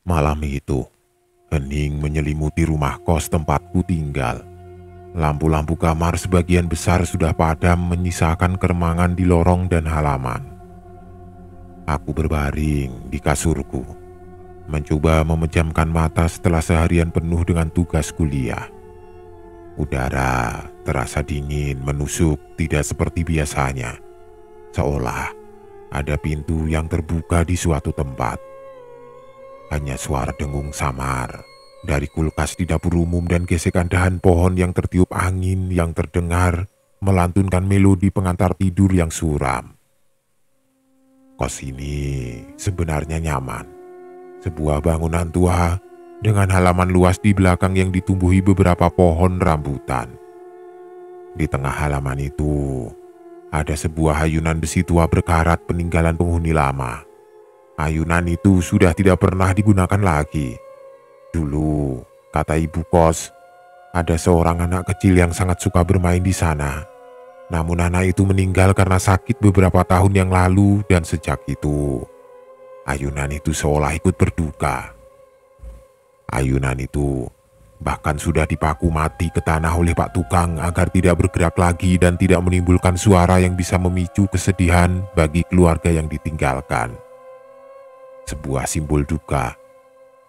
Malam itu, hening menyelimuti rumah kos tempatku tinggal. Lampu-lampu kamar sebagian besar sudah padam menyisakan keremangan di lorong dan halaman. Aku berbaring di kasurku, mencoba memejamkan mata setelah seharian penuh dengan tugas kuliah. Udara terasa dingin menusuk, tidak seperti biasanya, seolah ada pintu yang terbuka di suatu tempat. Hanya suara dengung samar dari kulkas di dapur umum dan gesekan dahan pohon yang tertiup angin yang terdengar melantunkan melodi pengantar tidur yang suram. Kos ini sebenarnya nyaman. Sebuah bangunan tua dengan halaman luas di belakang yang ditumbuhi beberapa pohon rambutan. Di tengah halaman itu ada sebuah ayunan besi tua berkarat peninggalan penghuni lama. Ayunan itu sudah tidak pernah digunakan lagi. Dulu, kata ibu kos, ada seorang anak kecil yang sangat suka bermain di sana. Namun anak itu meninggal karena sakit beberapa tahun yang lalu dan sejak itu, ayunan itu seolah ikut berduka. Ayunan itu bahkan sudah dipaku mati ke tanah oleh Pak Tukang agar tidak bergerak lagi dan tidak menimbulkan suara yang bisa memicu kesedihan bagi keluarga yang ditinggalkan. Sebuah simbol duka,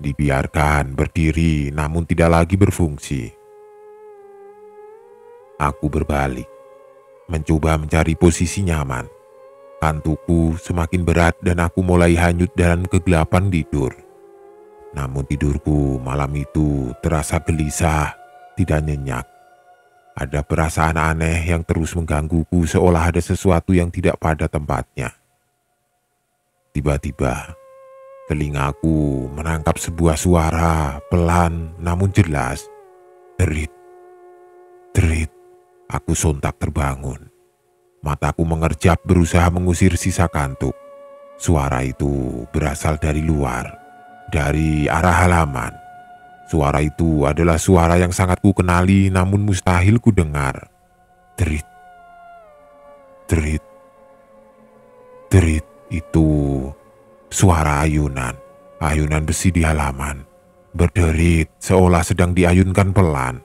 dibiarkan berdiri namun tidak lagi berfungsi. Aku berbalik, mencoba mencari posisi nyaman. Kantukku semakin berat dan aku mulai hanyut dalam kegelapan tidur. Namun tidurku malam itu terasa gelisah, tidak nyenyak. Ada perasaan aneh yang terus menggangguku seolah ada sesuatu yang tidak pada tempatnya. Tiba-tiba, telingaku menangkap sebuah suara pelan namun jelas. Derit, derit. Aku sontak terbangun. Mataku mengerjap berusaha mengusir sisa kantuk. Suara itu berasal dari luar, dari arah halaman. Suara itu adalah suara yang sangat ku kenali namun mustahil ku dengar. Derit, derit, derit. Itu suara ayunan. Ayunan besi di halaman. Berderit seolah sedang diayunkan pelan.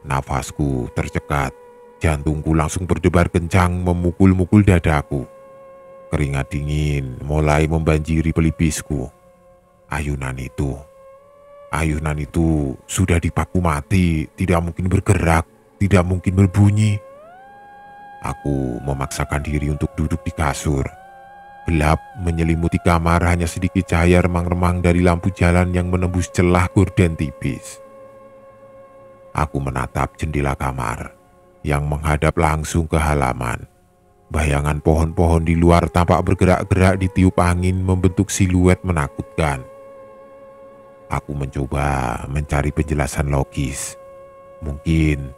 Nafasku tercekat. Jantungku langsung berdebar kencang memukul-mukul dadaku. Keringat dingin mulai membanjiri pelipisku. Ayunan itu sudah dipaku mati, tidak mungkin bergerak, tidak mungkin berbunyi. Aku memaksakan diri untuk duduk di kasur. Gelap menyelimuti kamar, hanya sedikit cahaya remang-remang dari lampu jalan yang menembus celah gorden tipis. Aku menatap jendela kamar yang menghadap langsung ke halaman. Bayangan pohon-pohon di luar tampak bergerak-gerak ditiup angin membentuk siluet menakutkan. Aku mencoba mencari penjelasan logis. Mungkin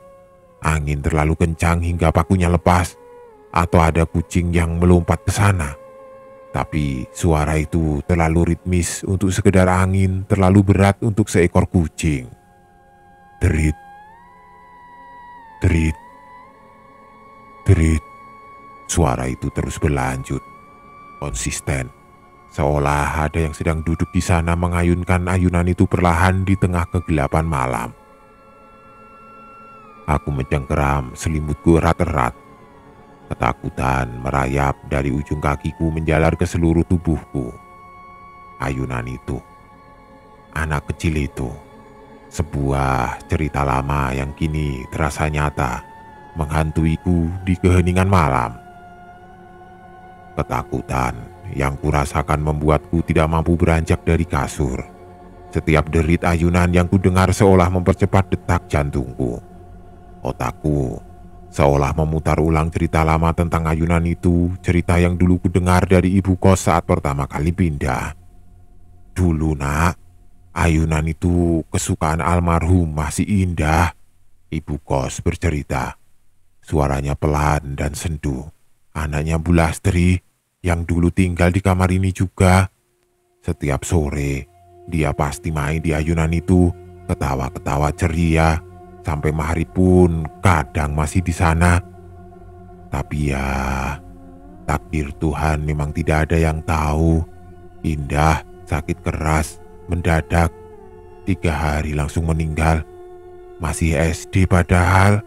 angin terlalu kencang hingga pakunya lepas, atau ada kucing yang melompat ke sana. Tapi suara itu terlalu ritmis untuk sekedar angin, terlalu berat untuk seekor kucing. Derit, derit, derit. Suara itu terus berlanjut, konsisten, seolah ada yang sedang duduk di sana mengayunkan ayunan itu perlahan di tengah kegelapan malam. Aku mencengkeram selimutku erat-erat. Ketakutan merayap dari ujung kakiku menjalar ke seluruh tubuhku. Ayunan itu, anak kecil itu, sebuah cerita lama yang kini terasa nyata menghantuiku di keheningan malam. Ketakutan yang kurasakan membuatku tidak mampu beranjak dari kasur. Setiap derit ayunan yang kudengar seolah mempercepat detak jantungku. Otakku seolah memutar ulang cerita lama tentang ayunan itu, cerita yang dulu kudengar dari ibu kos saat pertama kali pindah. Dulu nak, ayunan itu kesukaan almarhum masih indah. Ibu kos bercerita. Suaranya pelan dan sendu. Anaknya Bu Lastri yang dulu tinggal di kamar ini juga. Setiap sore, dia pasti main di ayunan itu, ketawa-ketawa ceria. Sampai maghrib pun kadang masih di sana. Tapi ya, takdir Tuhan memang tidak ada yang tahu. Indah, sakit keras, mendadak 3 hari langsung meninggal. Masih SD padahal.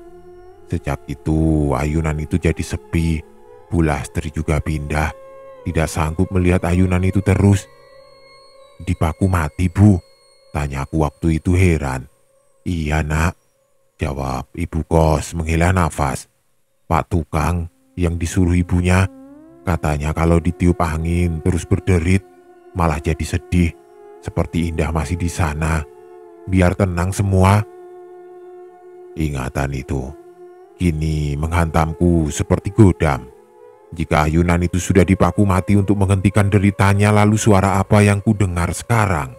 Sejak itu ayunan itu jadi sepi. Bu Lastri juga pindah. Tidak sanggup melihat ayunan itu terus. "Dipaku mati, Bu?" tanyaku waktu itu heran. "Iya, Nak," jawab ibu kos menghela nafas. "Pak tukang yang disuruh ibunya, katanya kalau ditiup angin terus berderit, malah jadi sedih. Seperti Indah masih di sana. Biar tenang semua." Ingatan itu kini menghantamku seperti godam. Jika ayunan itu sudah dipaku mati untuk menghentikan deritanya, lalu suara apa yang ku dengar sekarang?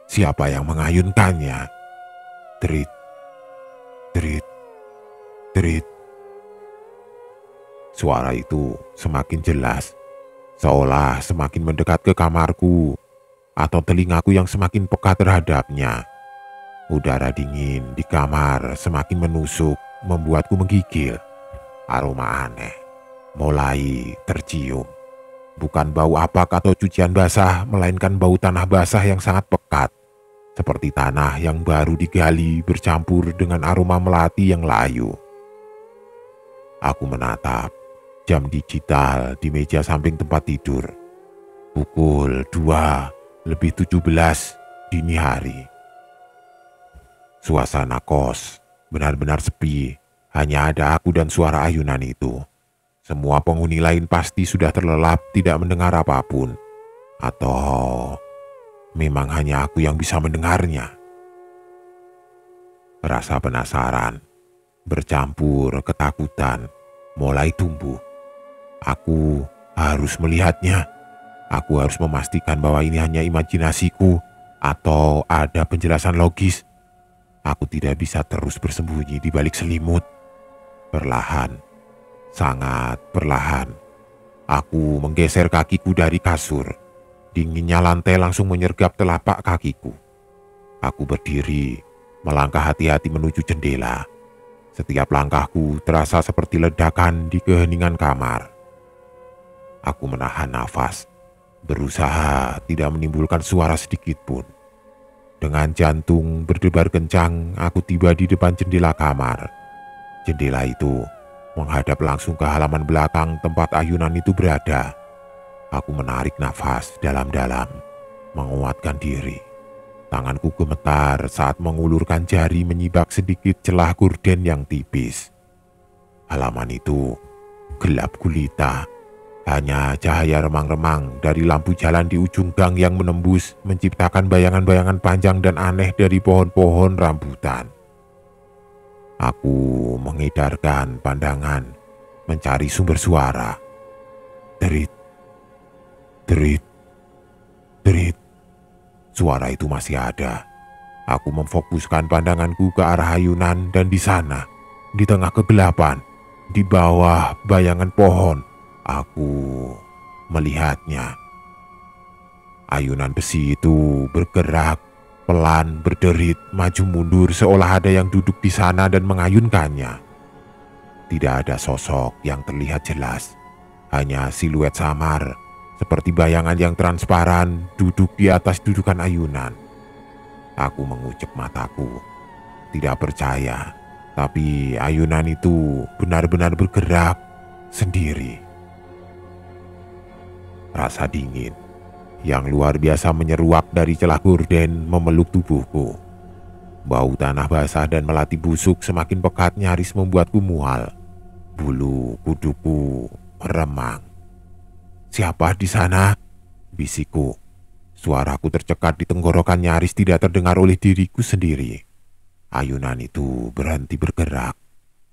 Siapa yang mengayunkannya? Derit, derit, derit. Suara itu semakin jelas, seolah semakin mendekat ke kamarku, atau telingaku yang semakin peka terhadapnya. Udara dingin di kamar semakin menusuk, membuatku menggigil. Aroma aneh mulai tercium. Bukan bau apak atau cucian basah, melainkan bau tanah basah yang sangat pekat. Seperti tanah yang baru digali bercampur dengan aroma melati yang layu. Aku menatap jam digital di meja samping tempat tidur. Pukul 2:17 dini hari. Suasana kos benar-benar sepi, hanya ada aku dan suara ayunan itu. Semua penghuni lain pasti sudah terlelap tidak mendengar apapun. Atau memang hanya aku yang bisa mendengarnya. Rasa penasaran bercampur ketakutan mulai tumbuh. Aku harus melihatnya. Aku harus memastikan bahwa ini hanya imajinasiku atau ada penjelasan logis. Aku tidak bisa terus bersembunyi di balik selimut. Perlahan, sangat perlahan, aku menggeser kakiku dari kasur. Dinginnya lantai langsung menyergap telapak kakiku. Aku berdiri, melangkah hati-hati menuju jendela. Setiap langkahku terasa seperti ledakan di keheningan kamar. Aku menahan nafas, berusaha tidak menimbulkan suara sedikit pun. Dengan jantung berdebar kencang, aku tiba di depan jendela kamar. Jendela itu menghadap langsung ke halaman belakang tempat ayunan itu berada. Aku menarik nafas dalam-dalam, menguatkan diri. Tanganku gemetar saat mengulurkan jari menyibak sedikit celah gorden yang tipis. Halaman itu gelap gulita. Hanya cahaya remang-remang dari lampu jalan di ujung gang yang menembus menciptakan bayangan-bayangan panjang dan aneh dari pohon-pohon rambutan. Aku mengedarkan pandangan, mencari sumber suara. Derit, derit, derit. Suara itu masih ada. Aku memfokuskan pandanganku ke arah ayunan dan di sana, di tengah kegelapan, di bawah bayangan pohon, aku melihatnya. Ayunan besi itu bergerak, pelan berderit, maju mundur seolah ada yang duduk di sana dan mengayunkannya. Tidak ada sosok yang terlihat jelas, hanya siluet samar, seperti bayangan yang transparan duduk di atas dudukan ayunan. Aku mengucek mataku, tidak percaya, tapi ayunan itu benar-benar bergerak sendiri. Rasa dingin yang luar biasa menyeruak dari celah gorden memeluk tubuhku. Bau tanah basah dan melati busuk semakin pekat nyaris membuatku mual. Bulu kuduku meremang. "Siapa di sana?" bisikku. Suaraku tercekat di tenggorokan nyaris tidak terdengar oleh diriku sendiri. Ayunan itu berhenti bergerak.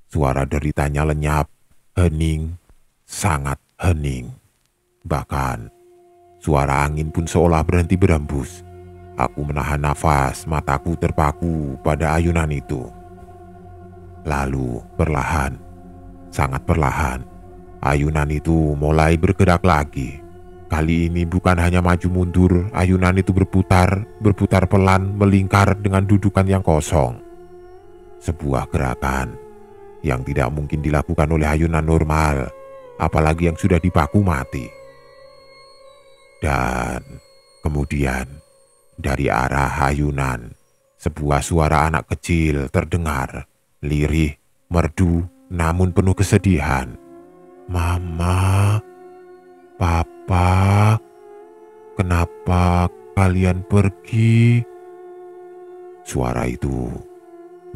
Suara deritanya lenyap, hening, sangat hening. Bahkan suara angin pun seolah berhenti berembus. Aku menahan nafas, mataku terpaku pada ayunan itu. Lalu perlahan, sangat perlahan, ayunan itu mulai bergerak lagi. Kali ini bukan hanya maju mundur, ayunan itu berputar pelan melingkar dengan dudukan yang kosong. Sebuah gerakan yang tidak mungkin dilakukan oleh ayunan normal, apalagi yang sudah dipaku mati. Dan kemudian Dari arah ayunan, sebuah suara anak kecil terdengar, lirih, merdu, namun penuh kesedihan. "Mama, Papa, kenapa kalian pergi?" Suara itu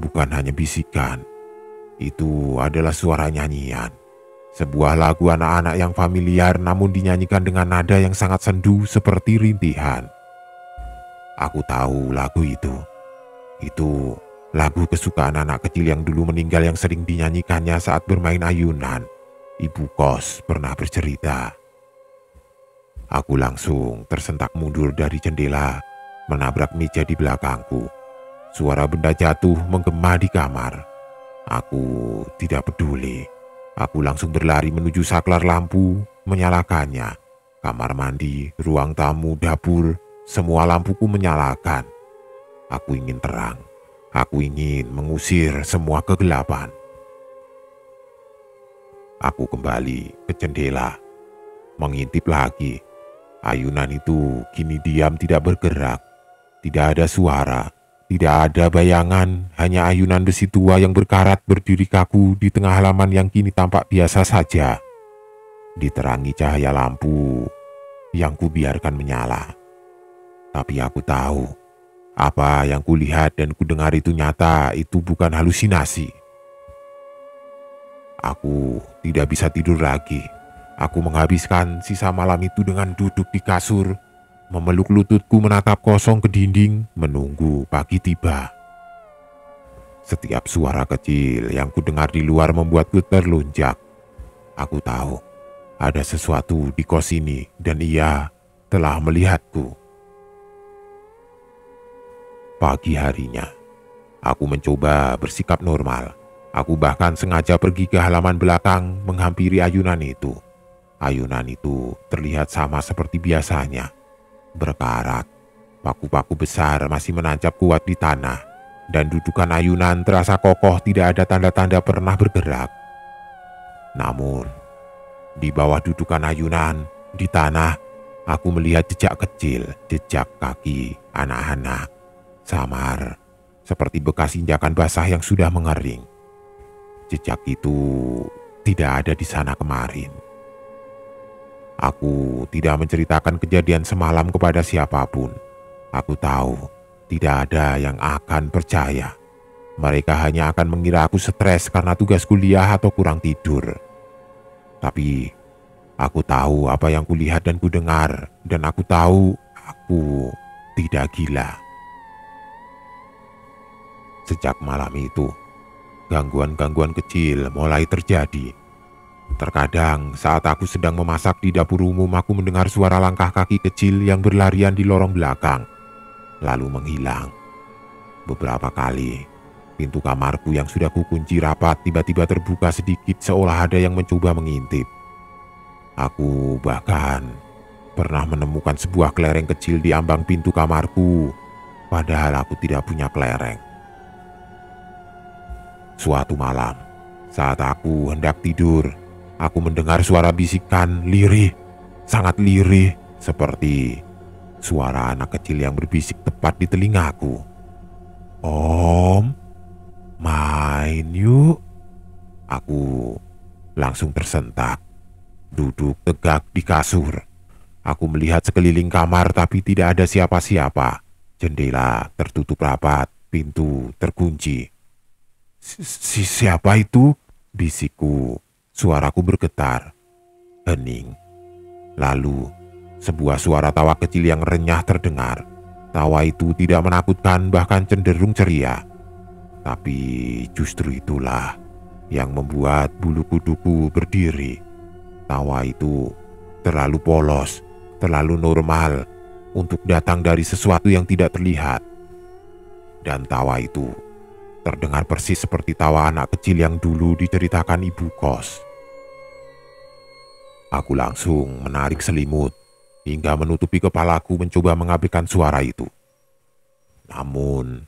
bukan hanya bisikan, itu adalah suara nyanyian. Sebuah lagu anak-anak yang familiar namun dinyanyikan dengan nada yang sangat sendu seperti rintihan. Aku tahu lagu itu. Itu lagu kesukaan anak kecil yang dulu meninggal yang sering dinyanyikannya saat bermain ayunan. Ibu kos pernah bercerita. Aku langsung tersentak mundur dari jendela, menabrak meja di belakangku. Suara benda jatuh menggema di kamar. Aku tidak peduli. Aku langsung berlari menuju saklar lampu, menyalakannya. Kamar mandi, ruang tamu, dapur, semua lampuku menyalakan. Aku ingin terang. Aku ingin mengusir semua kegelapan. Aku kembali ke jendela, mengintip lagi. Ayunan itu kini diam tidak bergerak. Tidak ada suara, tidak ada bayangan, hanya ayunan besi tua yang berkarat berdiri kaku di tengah halaman yang kini tampak biasa saja. Diterangi cahaya lampu yang kubiarkan menyala. Tapi aku tahu, apa yang kulihat dan kudengar itu nyata, itu bukan halusinasi. Aku tidak bisa tidur lagi. Aku menghabiskan sisa malam itu dengan duduk di kasur, memeluk lututku menatap kosong ke dinding, menunggu pagi tiba. Setiap suara kecil yang kudengar di luar membuatku terlunjak. Aku tahu, ada sesuatu di kos ini dan ia telah melihatku. Pagi harinya, aku mencoba bersikap normal. Aku bahkan sengaja pergi ke halaman belakang menghampiri ayunan itu. Ayunan itu terlihat sama seperti biasanya. Berkarat, paku-paku besar masih menancap kuat di tanah. Dan dudukan ayunan terasa kokoh, tidak ada tanda-tanda pernah bergerak. Namun, di bawah dudukan ayunan, di tanah, aku melihat jejak kecil, jejak kaki anak-anak. Samar, seperti bekas injakan basah yang sudah mengering. Jejak itu tidak ada di sana kemarin. Aku tidak menceritakan kejadian semalam kepada siapapun. Aku tahu tidak ada yang akan percaya. Mereka hanya akan mengira aku stres karena tugas kuliah atau kurang tidur. Tapi aku tahu apa yang kulihat dan kudengar, dan aku tahu aku tidak gila. Sejak malam itu, gangguan-gangguan kecil mulai terjadi. Terkadang saat aku sedang memasak di dapur umum, aku mendengar suara langkah kaki kecil yang berlarian di lorong belakang, lalu menghilang. Beberapa kali, pintu kamarku yang sudah kukunci rapat tiba-tiba terbuka sedikit seolah ada yang mencoba mengintip. Aku bahkan pernah menemukan sebuah kelereng kecil di ambang pintu kamarku, padahal aku tidak punya kelereng. Suatu malam, saat aku hendak tidur, aku mendengar suara bisikan lirih, sangat lirih, seperti suara anak kecil yang berbisik tepat di telingaku. "Om, main yuk." Aku langsung tersentak, duduk tegak di kasur. Aku melihat sekeliling kamar tapi tidak ada siapa-siapa. Jendela tertutup rapat, pintu terkunci. Siapa itu?" bisikku. Suaraku bergetar, hening. Lalu, sebuah suara tawa kecil yang renyah terdengar. Tawa itu tidak menakutkan, bahkan cenderung ceria. Tapi justru itulah yang membuat bulu kuduku berdiri. Tawa itu terlalu polos, terlalu normal untuk datang dari sesuatu yang tidak terlihat. Dan tawa itu terdengar persis seperti tawa anak kecil yang dulu diceritakan ibu kos. Aku langsung menarik selimut hingga menutupi kepalaku mencoba mengabaikan suara itu. Namun,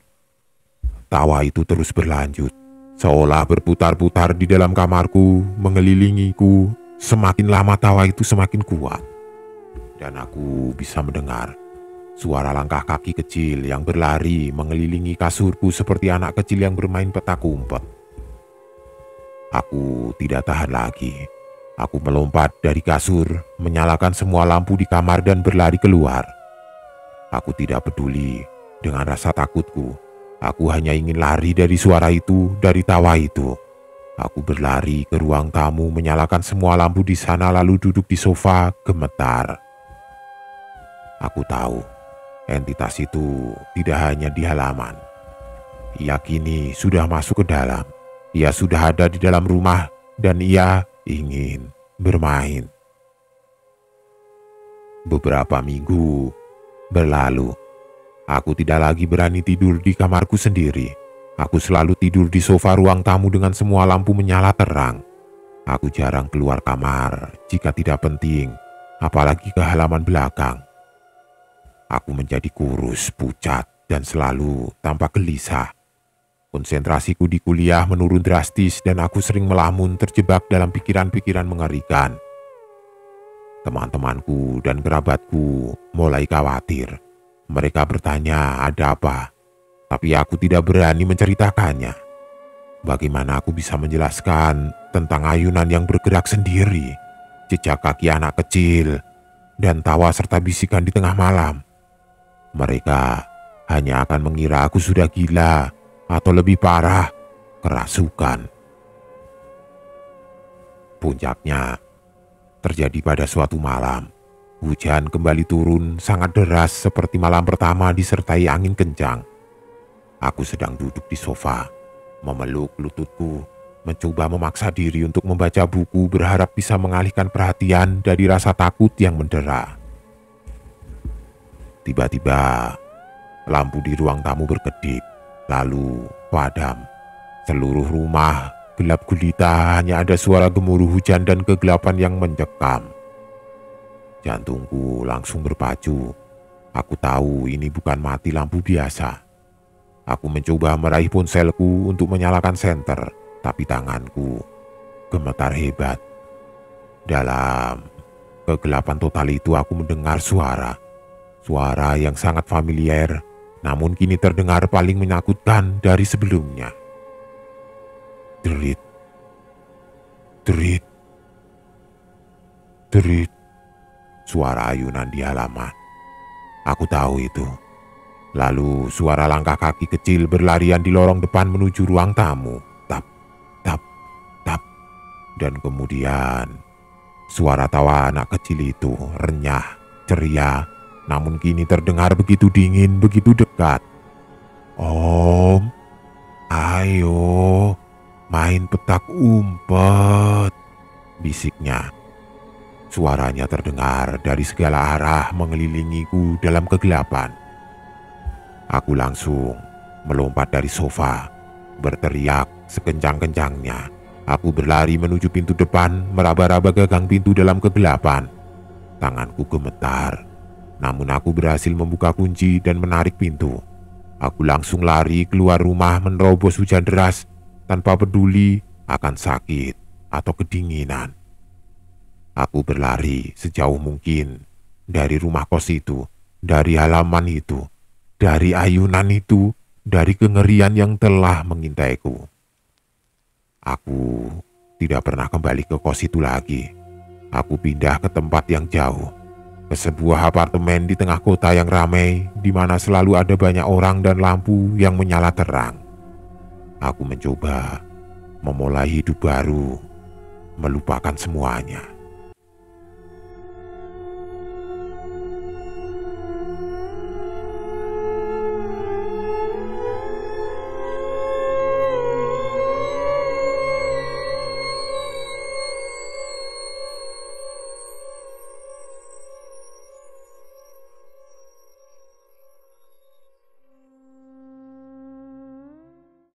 tawa itu terus berlanjut, seolah berputar-putar di dalam kamarku, mengelilingiku. Semakin lama tawa itu semakin kuat. Dan aku bisa mendengar Suara langkah kaki kecil yang berlari mengelilingi kasurku seperti anak kecil yang bermain petak umpet. Aku tidak tahan lagi. Aku melompat dari kasur, menyalakan semua lampu di kamar dan berlari keluar. Aku tidak peduli dengan rasa takutku. Aku hanya ingin lari dari suara itu, dari tawa itu. Aku berlari ke ruang tamu, menyalakan semua lampu di sana lalu duduk di sofa, gemetar. Aku tahu, entitas itu tidak hanya di halaman. Ia kini sudah masuk ke dalam. Ia sudah ada di dalam rumah dan ia ingin bermain. Beberapa minggu berlalu. Aku tidak lagi berani tidur di kamarku sendiri. Aku selalu tidur di sofa ruang tamu dengan semua lampu menyala terang. Aku jarang keluar kamar jika tidak penting, apalagi ke halaman belakang. Aku menjadi kurus, pucat, dan selalu tampak gelisah. Konsentrasiku di kuliah menurun drastis dan aku sering melamun terjebak dalam pikiran-pikiran mengerikan. Teman-temanku dan kerabatku mulai khawatir. Mereka bertanya ada apa, tapi aku tidak berani menceritakannya. Bagaimana aku bisa menjelaskan tentang ayunan yang bergerak sendiri, jejak kaki anak kecil, dan tawa serta bisikan di tengah malam? Mereka hanya akan mengira aku sudah gila atau lebih parah, kerasukan. Puncaknya terjadi pada suatu malam. Hujan kembali turun sangat deras seperti malam pertama disertai angin kencang. Aku sedang duduk di sofa, memeluk lututku, mencoba memaksa diri untuk membaca buku berharap bisa mengalihkan perhatian dari rasa takut yang mendera. Tiba-tiba, lampu di ruang tamu berkedip, lalu padam. Seluruh rumah gelap gulita, hanya ada suara gemuruh hujan dan kegelapan yang mencekam. Jantungku langsung berpacu. Aku tahu ini bukan mati lampu biasa. Aku mencoba meraih ponselku untuk menyalakan senter, tapi tanganku gemetar hebat. Dalam kegelapan total itu aku mendengar suara yang sangat familiar, namun kini terdengar paling menakutkan dari sebelumnya. Derit, derit, derit. Suara ayunan di halaman. Aku tahu itu. Lalu suara langkah kaki kecil berlarian di lorong depan menuju ruang tamu. Tap, tap, tap. Dan kemudian suara tawa anak kecil itu renyah, ceria, namun kini terdengar begitu dingin, begitu dekat. Om, ayo main petak umpet, bisiknya. Suaranya terdengar dari segala arah mengelilingiku dalam kegelapan. Aku langsung melompat dari sofa, berteriak sekencang-kencangnya. Aku berlari menuju pintu depan, meraba-raba gagang pintu dalam kegelapan. Tanganku gemetar, namun aku berhasil membuka kunci dan menarik pintu. Aku langsung lari keluar rumah menerobos hujan deras tanpa peduli akan sakit atau kedinginan. Aku berlari sejauh mungkin dari rumah kos itu, dari halaman itu, dari ayunan itu, dari kengerian yang telah mengintaiku. Aku tidak pernah kembali ke kos itu lagi. Aku pindah ke tempat yang jauh, ke sebuah apartemen di tengah kota yang ramai, di mana selalu ada banyak orang dan lampu yang menyala terang. Aku mencoba memulai hidup baru, melupakan semuanya.